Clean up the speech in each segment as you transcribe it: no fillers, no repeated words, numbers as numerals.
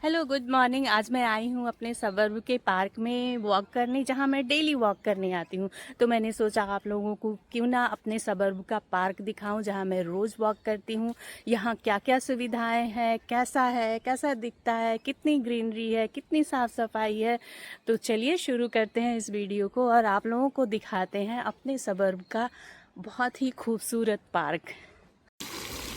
Hello, good morning. आज मैं आई हूँ अपने सबर्ब के पार्क में वॉक करने, जहाँ मैं डेली वॉक करने आती हूँ। तो मैंने सोचा आप लोगों को क्यों ना अपने सबर्ब का पार्क दिखाऊं, जहाँ मैं रोज़ वॉक करती हूँ। यहाँ क्या क्या सुविधाएं हैं, कैसा दिखता है, कितनी ग्रीनरी है, कितनी साफ़ सफाई है। तो चलिए शुरू करते हैं इस वीडियो को और आप लोगों को दिखाते हैं अपने सबर्ब का बहुत ही खूबसूरत पार्क।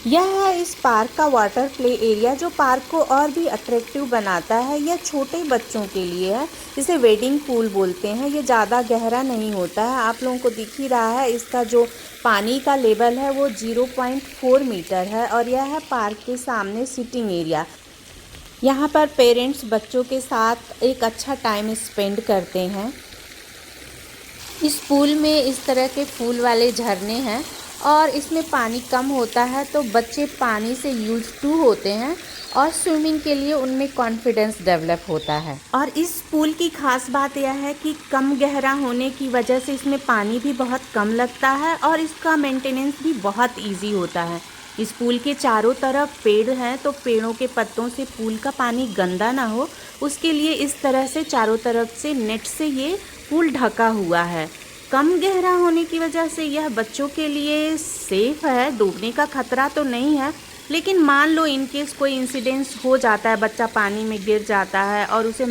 यह है इस पार्क का वाटर प्ले एरिया, जो पार्क को और भी अट्रैक्टिव बनाता है। यह छोटे बच्चों के लिए है, इसे वेडिंग पूल बोलते हैं। ये ज़्यादा गहरा नहीं होता है, आप लोगों को दिख ही रहा है। इसका जो पानी का लेवल है वो 0.4 मीटर है। और यह है पार्क के सामने सिटिंग एरिया। यहाँ पर पेरेंट्स बच्चों के साथ एक अच्छा टाइम स्पेंड करते हैं। इस पूल में इस तरह के फूल वाले झरने हैं और इसमें पानी कम होता है, तो बच्चे पानी से यूज टू होते हैं और स्विमिंग के लिए उनमें कॉन्फिडेंस डेवलप होता है। और इस पूल की खास बात यह है कि कम गहरा होने की वजह से इसमें पानी भी बहुत कम लगता है और इसका मेंटेनेंस भी बहुत इजी होता है। इस पूल के चारों तरफ पेड़ हैं, तो पेड़ों के पत्तों से पूल का पानी गंदा ना हो, उसके लिए इस तरह से चारों तरफ से नेट से ये पूल ढका हुआ है। कम गहरा होने की वजह से यह बच्चों के लिए सेफ है, डूबने का खतरा तो नहीं है। लेकिन मान लो इनकेस कोई इंसिडेंस हो जाता है, बच्चा पानी में गिर जाता है और उसे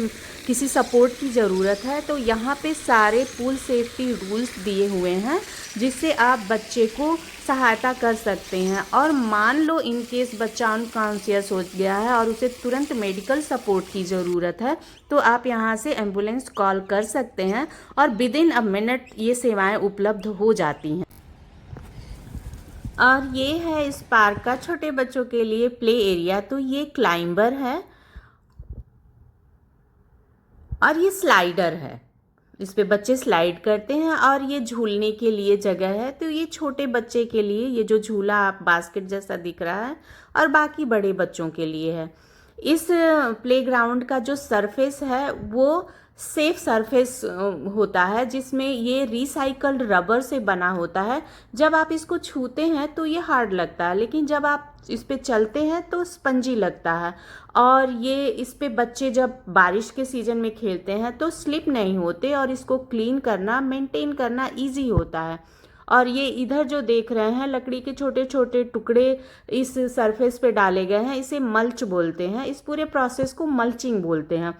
किसी सपोर्ट की ज़रूरत है, तो यहाँ पे सारे पूल सेफ्टी रूल्स दिए हुए हैं, जिससे आप बच्चे को सहायता कर सकते हैं। और मान लो इनकेस बच्चा अनकॉन्शियस हो गया है और उसे तुरंत मेडिकल सपोर्ट की ज़रूरत है, तो आप यहाँ से एम्बुलेंस कॉल कर सकते हैं और विदिन अ मिनट ये सेवाएं उपलब्ध हो जाती हैं। और ये है इस पार्क का छोटे बच्चों के लिए प्ले एरिया। तो ये क्लाइंबर है और ये स्लाइडर है, इस पे बच्चे स्लाइड करते हैं। और ये झूलने के लिए जगह है, तो ये छोटे बच्चे के लिए ये जो झूला आप बास्केट जैसा दिख रहा है, और बाकी बड़े बच्चों के लिए है। इस प्लेग्राउंड का जो सरफेस है वो सेफ सरफेस होता है, जिसमें ये रिसाइकल्ड रबर से बना होता है। जब आप इसको छूते हैं तो ये हार्ड लगता है, लेकिन जब आप इस पे चलते हैं तो स्पंजी लगता है। और ये इस पे बच्चे जब बारिश के सीज़न में खेलते हैं तो स्लिप नहीं होते और इसको क्लीन करना, मेंटेन करना इजी होता है। और ये इधर जो देख रहे हैं, लकड़ी के छोटे छोटे टुकड़े इस सरफेस पे डाले गए हैं, इसे मल्च बोलते हैं। इस पूरे प्रोसेस को मल्चिंग बोलते हैं।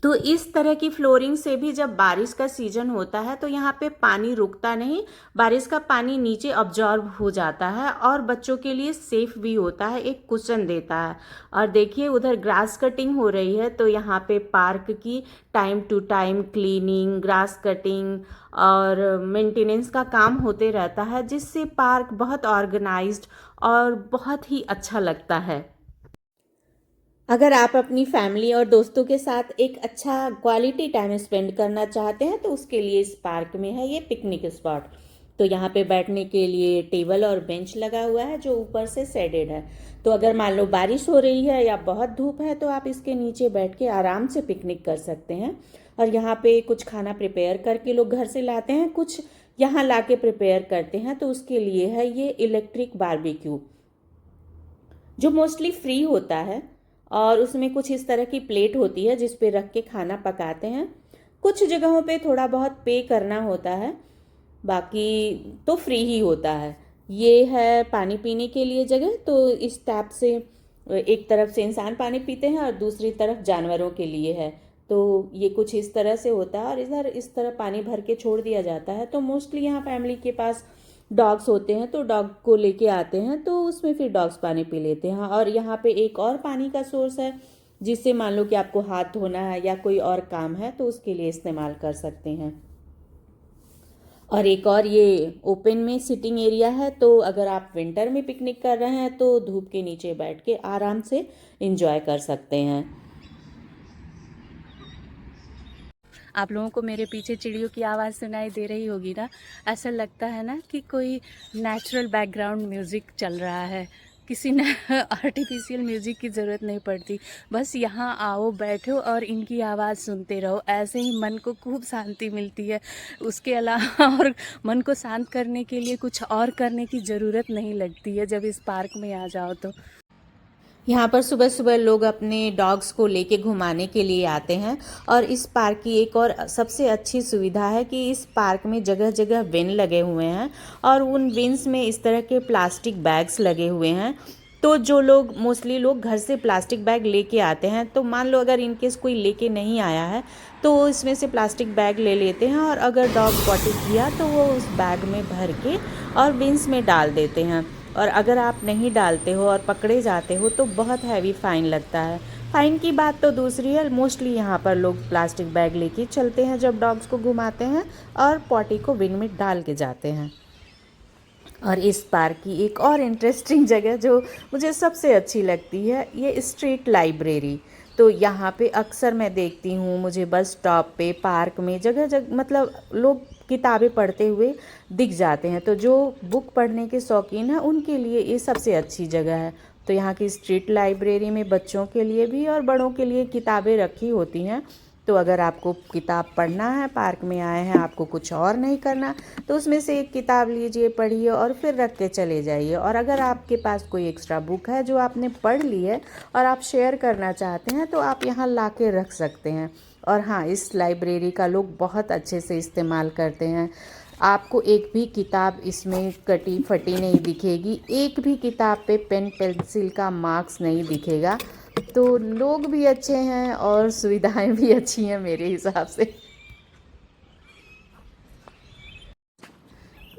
तो इस तरह की फ्लोरिंग से भी जब बारिश का सीजन होता है तो यहाँ पे पानी रुकता नहीं, बारिश का पानी नीचे अब्जॉर्ब हो जाता है और बच्चों के लिए सेफ भी होता है, एक कुशन देता है। और देखिए उधर ग्रास कटिंग हो रही है, तो यहाँ पे पार्क की time to time cleaning, grass cutting और मेंटेनेंस का काम होते रहता है, जिससे पार्क बहुत ऑर्गेनाइज्ड और बहुत ही अच्छा लगता है। अगर आप अपनी फैमिली और दोस्तों के साथ एक अच्छा क्वालिटी टाइम स्पेंड करना चाहते हैं, तो उसके लिए इस पार्क में है ये पिकनिक स्पॉट। तो यहाँ पे बैठने के लिए टेबल और बेंच लगा हुआ है, जो ऊपर से शेडेड है। तो अगर मान लो बारिश हो रही है या बहुत धूप है, तो आप इसके नीचे बैठ के आराम से पिकनिक कर सकते हैं। और यहाँ पे कुछ खाना प्रिपेयर करके लोग घर से लाते हैं, कुछ यहाँ ला के प्रिपेयर करते हैं। तो उसके लिए है ये इलेक्ट्रिक बारबेक्यू, जो मोस्टली फ्री होता है। और उसमें कुछ इस तरह की प्लेट होती है जिस पे रख के खाना पकाते हैं। कुछ जगहों पे थोड़ा बहुत पे करना होता है, बाकी तो फ्री ही होता है। ये है पानी पीने के लिए जगह। तो इस टैप से एक तरफ से इंसान पानी पीते हैं और दूसरी तरफ जानवरों के लिए है। तो ये कुछ इस तरह से होता है और इधर इस तरह पानी भर के छोड़ दिया जाता है। तो मोस्टली यहाँ फैमिली के पास डॉग्स होते हैं, तो डॉग को लेके आते हैं, तो उसमें फिर डॉग्स पानी पी लेते हैं। और यहाँ पे एक और पानी का सोर्स है, जिससे मान लो कि आपको हाथ धोना है या कोई और काम है तो उसके लिए इस्तेमाल कर सकते हैं। और एक और ये ओपन में सिटिंग एरिया है, तो अगर आप विंटर में पिकनिक कर रहे हैं तो धूप के नीचे बैठ के आराम से इंजॉय कर सकते हैं। आप लोगों को मेरे पीछे चिड़ियों की आवाज़ सुनाई दे रही होगी ना। ऐसा लगता है ना कि कोई नेचुरल बैकग्राउंड म्यूज़िक चल रहा है, किसी ने आर्टिफिशियल म्यूज़िक की ज़रूरत नहीं पड़ती। बस यहाँ आओ, बैठो और इनकी आवाज़ सुनते रहो, ऐसे ही मन को खूब शांति मिलती है। उसके अलावा और मन को शांत करने के लिए कुछ और करने की ज़रूरत नहीं लगती है जब इस पार्क में आ जाओ तो। यहाँ पर सुबह सुबह लोग अपने डॉग्स को लेके घुमाने के लिए आते हैं। और इस पार्क की एक और सबसे अच्छी सुविधा है कि इस पार्क में जगह जगह विन लगे हुए हैं और उन विन्स में इस तरह के प्लास्टिक बैग्स लगे हुए हैं। तो जो लोग मोस्टली लोग घर से प्लास्टिक बैग लेके आते हैं, तो मान लो अगर इनकेस कोई लेके नहीं आया है तो वो इसमें से प्लास्टिक बैग ले लेते हैं और अगर डॉग पॉटी किया तो वो उस बैग में भर के और विन्स में डाल देते हैं। और अगर आप नहीं डालते हो और पकड़े जाते हो तो बहुत हैवी फ़ाइन लगता है। फ़ाइन की बात तो दूसरी है, मोस्टली यहाँ पर लोग प्लास्टिक बैग लेके चलते हैं जब डॉग्स को घुमाते हैं और पॉटी को विन में डाल के जाते हैं। और इस पार्क की एक और इंटरेस्टिंग जगह जो मुझे सबसे अच्छी लगती है, ये स्ट्रीट लाइब्रेरी। तो यहाँ पे अक्सर मैं देखती हूँ, मुझे बस स्टॉप पे, पार्क में, जगह जगह मतलब लोग किताबें पढ़ते हुए दिख जाते हैं। तो जो बुक पढ़ने के शौकीन हैं उनके लिए ये सबसे अच्छी जगह है। तो यहाँ की स्ट्रीट लाइब्रेरी में बच्चों के लिए भी और बड़ों के लिए किताबें रखी होती हैं। तो अगर आपको किताब पढ़ना है, पार्क में आए हैं, आपको कुछ और नहीं करना, तो उसमें से एक किताब लीजिए, पढ़िए और फिर रख के चले जाइए। और अगर आपके पास कोई एक्स्ट्रा बुक है जो आपने पढ़ ली है और आप शेयर करना चाहते हैं तो आप यहाँ ला के रख सकते हैं। और हाँ, इस लाइब्रेरी का लोग बहुत अच्छे से इस्तेमाल करते हैं। आपको एक भी किताब इसमें कटी फटी नहीं दिखेगी, एक भी किताब पे पेन पेंसिल का मार्क्स नहीं दिखेगा। तो लोग भी अच्छे हैं और सुविधाएं भी अच्छी हैं मेरे हिसाब से।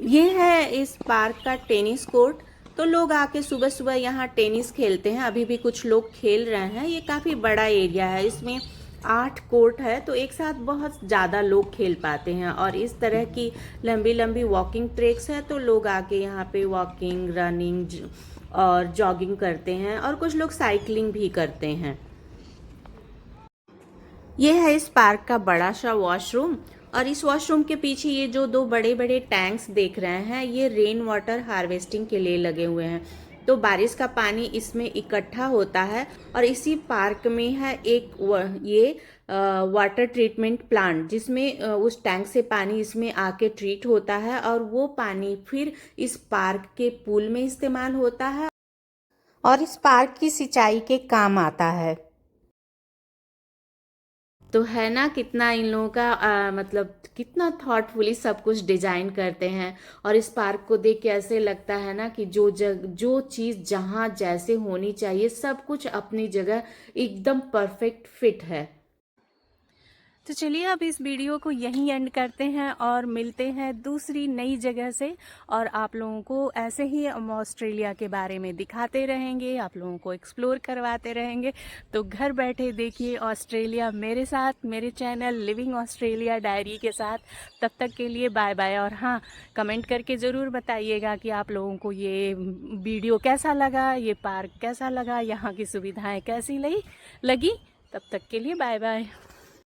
ये है इस पार्क का टेनिस कोर्ट। तो लोग आके सुबह सुबह यहाँ टेनिस खेलते हैं, अभी भी कुछ लोग खेल रहे हैं। ये काफ़ी बड़ा एरिया है, इसमें 8 कोर्ट है, तो एक साथ बहुत ज़्यादा लोग खेल पाते हैं। और इस तरह की लंबी लंबी वॉकिंग ट्रैक्स है, तो लोग आके यहाँ पे वॉकिंग, रनिंग और जॉगिंग करते हैं और कुछ लोग साइकिलिंग भी करते हैं। ये है इस पार्क का बड़ा सा वॉशरूम। और इस वॉशरूम के पीछे ये जो 2 बड़े बड़े टैंक्स देख रहे हैं, ये रेन वाटर हार्वेस्टिंग के लिए लगे हुए हैं। तो बारिश का पानी इसमें इकट्ठा होता है और इसी पार्क में है एक ये वाटर ट्रीटमेंट प्लांट, जिसमें उस टैंक से पानी इसमें आके ट्रीट होता है और वो पानी फिर इस पार्क के पूल में इस्तेमाल होता है और इस पार्क की सिंचाई के काम आता है। तो है ना, कितना इन लोगों का मतलब कितना थॉटफुली सब कुछ डिजाइन करते हैं। और इस पार्क को देख के ऐसे लगता है ना कि जो चीज़ जहाँ जैसे होनी चाहिए, सब कुछ अपनी जगह एकदम परफेक्ट फिट है। तो चलिए अब इस वीडियो को यहीं एंड करते हैं और मिलते हैं दूसरी नई जगह से। और आप लोगों को ऐसे ही हम ऑस्ट्रेलिया के बारे में दिखाते रहेंगे, आप लोगों को एक्सप्लोर करवाते रहेंगे। तो घर बैठे देखिए ऑस्ट्रेलिया मेरे साथ, मेरे चैनल लिविंग ऑस्ट्रेलिया डायरी के साथ। तब तक के लिए बाय बाय। और हाँ, कमेंट करके ज़रूर बताइएगा कि आप लोगों को ये वीडियो कैसा लगा, ये पार्क कैसा लगा, यहाँ की सुविधाएँ कैसी लगी। तब तक के लिए बाय बाय।